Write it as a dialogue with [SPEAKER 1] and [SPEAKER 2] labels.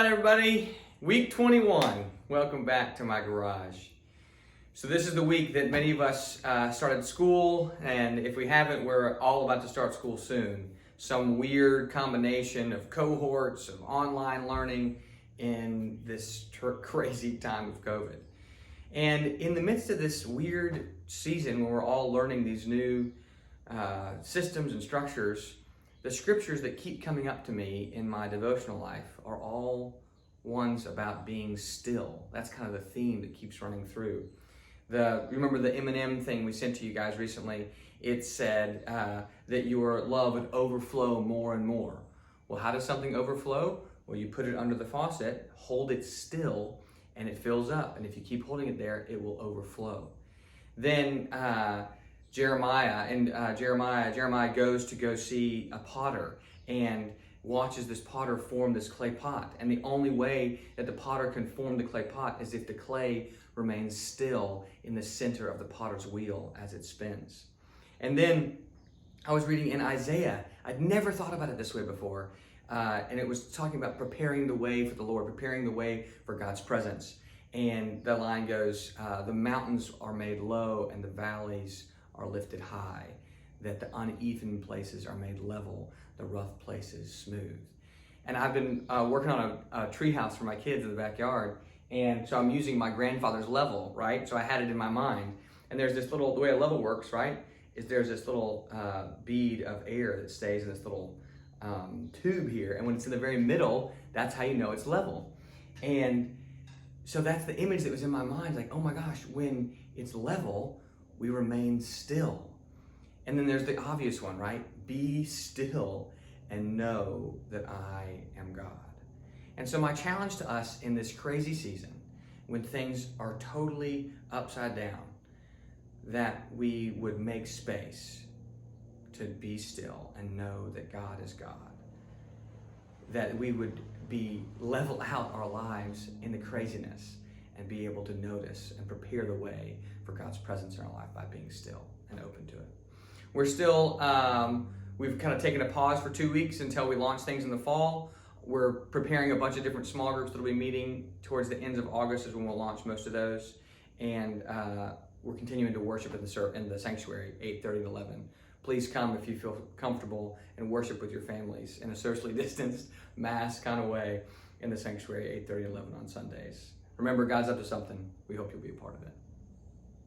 [SPEAKER 1] right, everybody. Week 21. Welcome back to my garage. So this is the week that many of us started school, and if we haven't, we're all about to start school soon. Some weird combination of cohorts of online learning in this crazy time of COVID. And in the midst of this weird season when we're all learning these new systems and structures, the scriptures that keep coming up to me in my devotional life are all ones about being still. That's kind of the theme that keeps running through. Remember the Eminem thing we sent to you guys recently? It said that your love would overflow more and more. Well, how does something overflow? Well, you put it under the faucet, hold it still, and it fills up. And if you keep holding it there, it will overflow. Then Jeremiah goes to go see a potter and watches this potter form this clay pot. And the only way that the potter can form the clay pot is if the clay remains still in the center of the potter's wheel as it spins. And then I was reading in Isaiah. I'd never thought about it this way before. And it was talking about preparing the way for the Lord, preparing the way for God's presence. And the line goes, the mountains are made low and the valleys are lifted high, that the uneven places are made level, the rough places smooth. And I've been working on a tree house for my kids in the backyard, and so I'm using my grandfather's level, right? So I had it in my mind. And there's this little, the way a level works, right, is there's this little bead of air that stays in this little tube here, and when it's in the very middle, that's how you know it's level. And so that's the image that was in my mind, like, oh my gosh, when it's level, we remain still. And then there's the obvious one, right? Be still and know that I am God. And so my challenge to us in this crazy season, when things are totally upside down, that we would make space to be still and know that God is God. That we would level out our lives in the craziness and be able to notice and prepare the way for God's presence in our life by being still and open to it. We're still, we've kind of taken a pause for 2 weeks until we launch things in the fall. We're preparing a bunch of different small groups that will be meeting towards the ends of August is when we'll launch most of those. And we're continuing to worship in the sanctuary, 8:30 and 11. Please come if you feel comfortable and worship with your families in a socially distanced, mass kind of way in the sanctuary, 8:30 and 11 on Sundays. Remember, God's up to something. We hope you'll be a part of it.